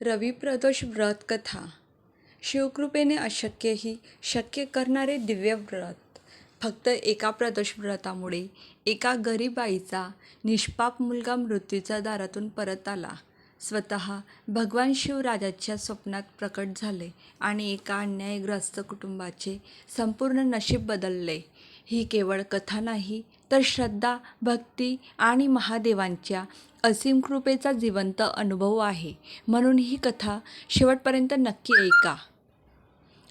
रवी प्रदोष व्रत कथा. शिवकृपेने अशक्यही शक्य करणारे दिव्य व्रत. फक्त एका प्रदोष व्रतामुळे एका गरीब आईचा निष्पाप मुलगा मृत्यूच्या दारातून परत आला. स्वतः भगवान शिवराजाच्या स्वप्नात प्रकट झाले आणि एका अन्यायग्रस्त कुटुंबाचे संपूर्ण नशीब बदलले. ही केवळ कथा नाही, तर श्रद्धा, भक्ती आणि महादेवांच्या असीम कृपेचा जिवंत अनुभव आहे. म्हणून ही कथा शेवटपर्यंत नक्की ऐका.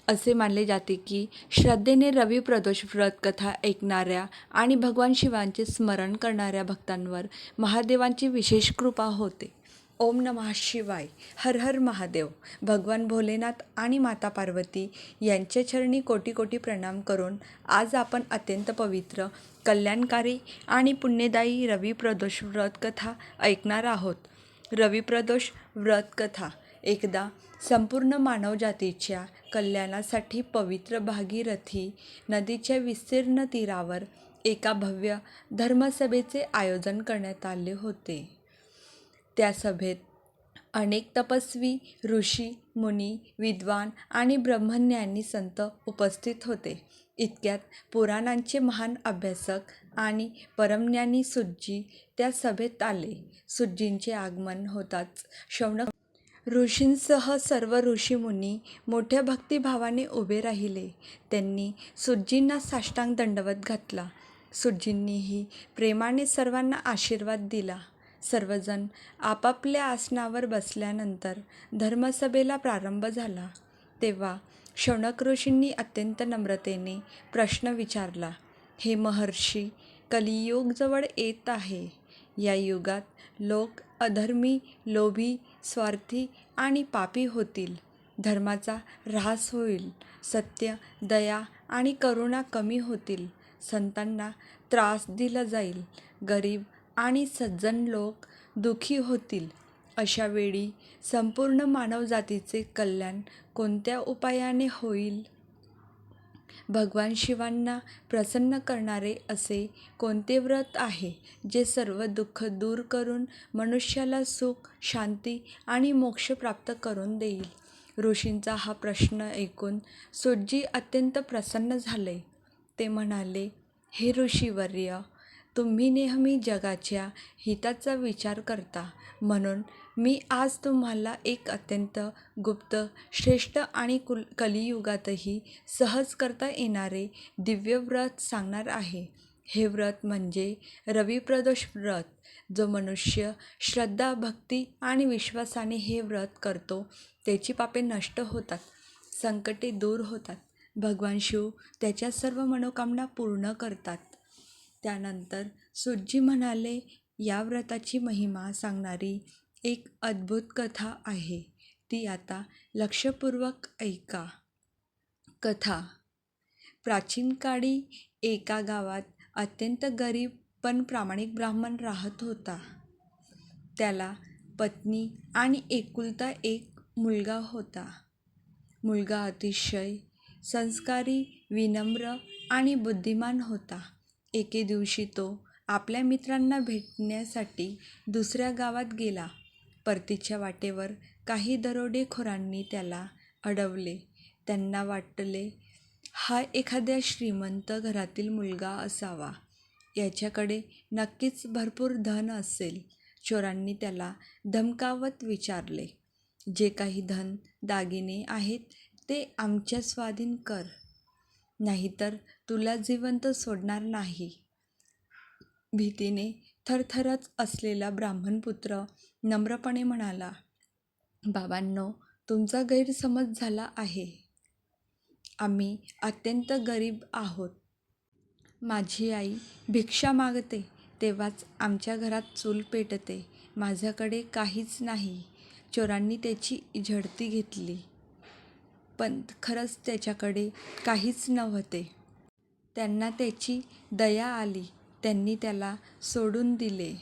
असे मानले जाते की श्रद्धेने रवी प्रदोष व्रत कथा ऐकणाऱ्या आणि भगवान शिवांचे स्मरण करणाऱ्या भक्तांवर महादेवांची विशेष कृपा होते. ओम नमः शिवाय. हर हर महादेव. भगवान भोलेनाथ आणि माता पार्वती यांच्या चरणी कोटी कोटी प्रणाम करून आज आपण अत्यंत पवित्र, कल्याणकारी आणि पुण्यदायी रवी प्रदोष व्रत कथा ऐकणार आहोत. रवी प्रदोष व्रत कथा. एकदा संपूर्ण मानवजातीच्या कल्याणासाठी पवित्र भागीरथी नदीच्या विस्तीर्ण तीरावर एका भव्य धर्मसभेचे आयोजन करण्यात आले होते. त्या सभेत अनेक तपस्वी, ऋषी, मुनी, विद्वान आणि ब्रह्मज्ञानी संत उपस्थित होते. इतक्यात पुराणांचे महान अभ्यासक आणि परमज्ञानी सूतजी त्या सभेत आले. सूतजींचे आगमन होताच शौनक ऋषींसह सर्व ऋषीमुनी मोठ्या भक्तिभावाने उभे राहिले. त्यांनी सूतजींना साष्टांग दंडवत घातला. सूतजींनीही प्रेमाने सर्वांना आशीर्वाद दिला. सर्वजण आपापल्या आसनावर बसल्यानंतर धर्मसभेला प्रारंभ झाला. तेव्हा शौनक ऋषींनी अत्यंत नम्रतेने प्रश्न विचारला. हे महर्षी, कलियुग जवळ येत आहे. या युगात लोक अधर्मी, लोभी, स्वार्थी आणि पापी होतील. धर्माचा ऱ्हास होईल. सत्य, दया आणि करुणा कमी होतील. संतांना त्रास दिला जाईल. गरीब आणि सज्जन लोक दुःखी होतील. अशा वेळी संपूर्ण मानवजातीचे कल्याण कोणत्या उपायाने होईल? भगवान शिवांना प्रसन्न करणारे असे कोणते व्रत आहे जे सर्व दुःख दूर करून मनुष्याला सुख, शांती आणि मोक्ष प्राप्त करून देईल? ऋषींचा हा प्रश्न ऐकून सूतजी अत्यंत प्रसन्न झाले. ते म्हणाले, हे ऋषीवर्य, तुम्ही नेहमी जगाच्या हिताचा विचार करता. म्हणून मी आज तुम्हाला एक अत्यंत गुप्त, श्रेष्ठ आणि कलियुगातही सहज करता येणारे दिव्य व्रत सांगणार आहे. हे व्रत म्हणजे रवी प्रदोष व्रत. जो मनुष्य श्रद्धा, भक्ती आणि विश्वासाने हे व्रत करतो त्याची पापे नष्ट होतात, संकटे दूर होतात. भगवान शिव त्याच्या सर्व मनोकामना पूर्ण करतात. त्यानंतर सूतजी म्हणाले, या व्रताची महिमा सांगणारी एक अद्भुत कथा आहे. ती आता लक्षपूर्वक ऐका. कथा. प्राचीन काळी एका गावात अत्यंत गरीब पण प्रामाणिक ब्राह्मण राहत होता. त्याला पत्नी आणि एकुलता एक मुलगा होता. मुलगा अतिशय संस्कारी, विनम्र आणि बुद्धिमान होता. एके दिवशी तो आपल्या मित्रांना भेटण्यासाठी दुसऱ्या गावात गेला. परतीच्या वाटेवर काही दरोडेखोरांनी त्याला अडवले. त्यांना वाटले, हा एखाद्या श्रीमंत घरातील मुलगा असावा. याच्याकडे नक्कीच भरपूर धन असेल. चोरांनी त्याला धमकावत विचारले, जे काही धन दागिने आहेत ते आमच्या स्वाधीन कर, नाहीतर तुला जिवंत सोडणार नाही. भीतीने थरथरत असलेला ब्राह्मणपुत्र नम्रपणे म्हणाला, बाबांनो, तुमचा गैरसमज झाला आहे. आम्ही अत्यंत गरीब आहोत. माझी आई भिक्षा मागते तेव्हाच आमच्या घरात चूल पेटते. माझ्याकडे काहीच नाही. चोरांनी त्याची झडती घेतली, पण खरंच त्याच्याकडे काहीच नव्हते. त्यांना त्याची दया आली. त्यांनी त्याला सोडून दिले.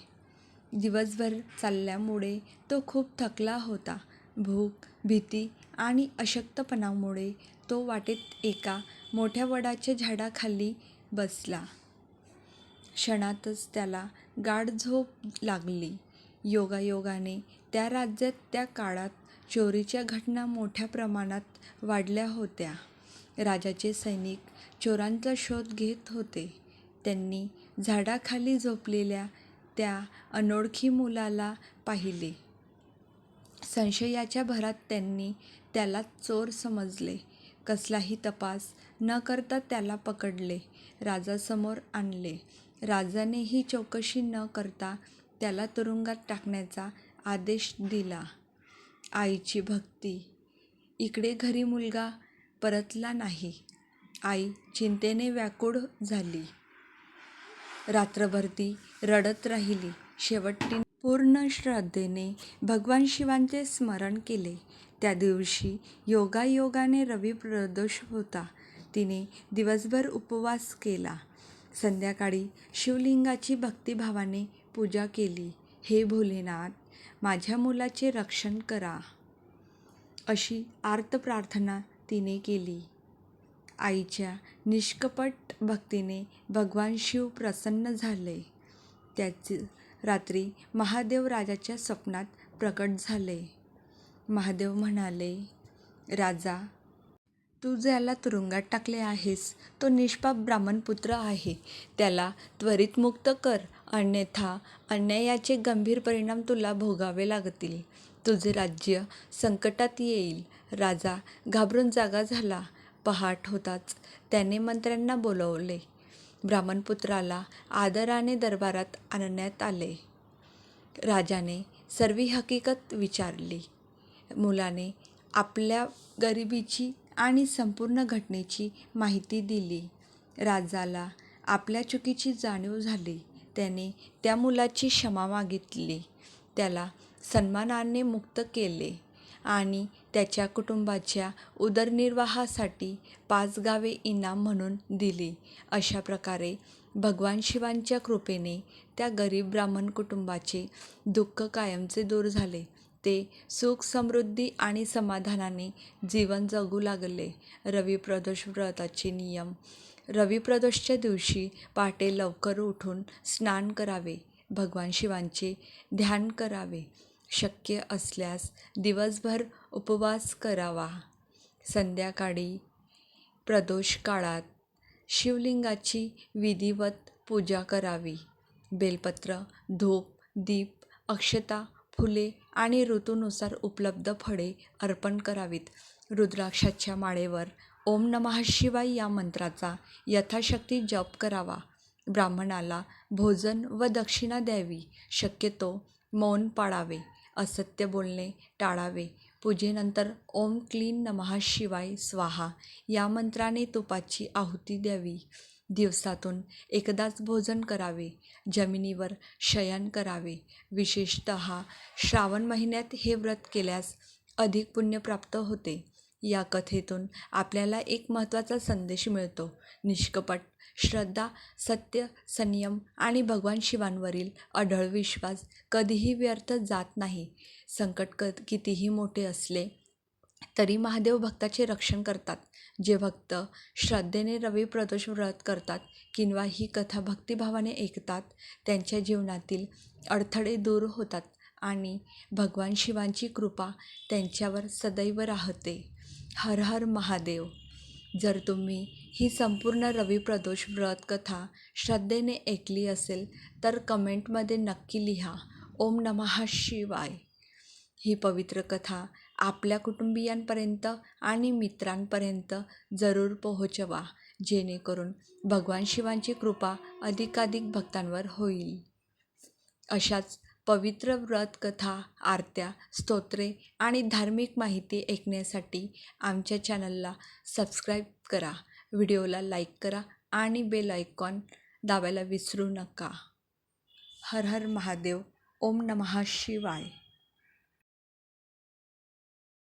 दिवसभर चालल्यामुळे तो खूप थकला होता. भूक, भीती आणि अशक्तपणामुळे तो वाटेत एका मोठ्या वडाच्या झाडाखाली बसला. क्षणातच त्याला गाढ झोप लागली. योगायोगाने त्या राज्यात त्या काळात चोरीच्या घटना मोठ्या प्रमाणात वाढल्या होत्या. राजाचे सैनिक चोरांचा शोध घेत होते. त्यांनी झाडाखाली झोपलेल्या त्या अनोळखी मुलाला पाहिले. संशयाच्या भरात त्यांनी त्याला चोर समजले. कसलाही तपास न करता त्याला पकडले, राजासमोर आणले. राजानेही चौकशी न करता त्याला तुरुंगात टाकण्याचा आदेश दिला. आईची भक्ती. इकडे घरी मुलगा परतला नाही. आई चिंतेने व्याकुळ झाली. रात्रभर ती रडत राहिली. शेवटी तिने पूर्ण श्रद्धेने भगवान शिवांचे स्मरण केले. त्या दिवशी योगायोगाने रवी प्रदोष होता. तिने दिवसभर उपवास केला. संध्याकाळी शिवलिंगाची भक्तिभावाने पूजा केली. हे भोलेनाथ, माझ्या मुलाचे रक्षण करा, अशी आर्त प्रार्थना तिने केली. आईच्या निष्कपट भक्तीने भगवान शिव प्रसन्न झाले. त्याच रात्री महादेव राजाच्या स्वप्नात प्रकट झाले. महादेव म्हणाले, राजा, तू ज्याला तुरुंगात टाकले आहेस तो निष्पाप ब्राह्मणपुत्र आहे. त्याला त्वरित मुक्त कर, अन्यथा अन्यायाचे गंभीर परिणाम तुला भोगावे लागतील. तुझे राज्य संकटात येईल. राजा घाबरून जागा झाला. पहाट होताच त्याने मंत्र्यांना बोलवले. ब्राह्मणपुत्राला आदराने दरबारात आणण्यात आले. राजाने सर्व हकीकत विचारली. मुलाने आपल्या गरिबीची आणि संपूर्ण घटनेची माहिती दिली. राजाला आपल्या चुकीची जाणीव झाली. त्याने त्या मुलाची क्षमा मागितली, त्याला सन्मानाने मुक्त केले आणि त्याच्या कुटुंबाच्या उदरनिर्वाहासाठी 5 गावे इनाम म्हणून दिली. अशा प्रकारे भगवान शिवांच्या कृपेने त्या गरीब ब्राह्मण कुटुंबाचे दुःख कायमचे दूर झाले. ते सुख, समृद्धी आणि समाधानाने जीवन जगू लागले. रवी प्रदोष व्रताचे नियम. रवी प्रदोषच्या दिवशी पहाटे लवकर उठून स्नान करावे. भगवान शिवांचे ध्यान करावे. शक्य असल्यास दिवसभर उपवास करावा. संध्याकाळी प्रदोष काळात शिवलिंगाची विधिवत पूजा करावी. बेलपत्र, धूप, दीप, अक्षता, फुले आणि ऋतूनुसार उपलब्ध फळे अर्पण करावीत. रुद्राक्षाच्या माळेवर ओम नमः शिवाय या मंत्राचा यथाशक्ती जप करावा. ब्राह्मणाला भोजन व दक्षिणा द्यावी. शक्यतो मौन पाळावे. असत्य बोलणे टाळावे. पूजेनंतर ओम क्लीं नमः शिवाय स्वाहा या मंत्राने तुपाची आहुती द्यावी. दिवसातून एकदाच भोजन करावे. जमिनीवर शयन करावे. विशेषतः श्रावण महिन्यात हे व्रत केल्यास अधिक पुण्य प्राप्त होते. या कथेतून आपल्याला एक महत्त्वाचा संदेश मिळतो. निष्कपट श्रद्धा, सत्य, संयम आणि भगवान शिवांवरील अढळ विश्वास कधीही व्यर्थ जात नाही. संकट कितीही मोठे असले तरी महादेव भक्ताचे रक्षण करतात. जे भक्त श्रद्धेने रवी प्रदोष व्रत करतात किंवा ही कथा भक्तिभावाने ऐकतात, त्यांच्या जीवनातील अडथळे दूर होतात आणि भगवान शिवांची कृपा त्यांच्यावर सदैव राहते. हर हर महादेव. जर तुम्ही ही संपूर्ण रवी प्रदोष व्रत कथा श्रद्धेने ऐकली असेल तर कमेंटमध्ये नक्की लिहा ओम नमः शिवाय. ही पवित्र कथा आपल्या कुटुंबियांपर्यंत आणि मित्रांपर्यंत जरूर पोहोचवा, जेणेकरून भगवान शिवांची कृपा अधिकाधिक भक्तांवर होईल. अशाच पवित्र व्रत कथा, आरत्या, स्तोत्रे आणि धार्मिक माहिती ऐकण्यासाठी आमच्या चॅनलला सबस्क्राईब करा. व्हिडिओला लाईक करा आणि बेल आयकॉन दाबायला विसरू नका. हर हर महादेव. ओम नमः शिवाय.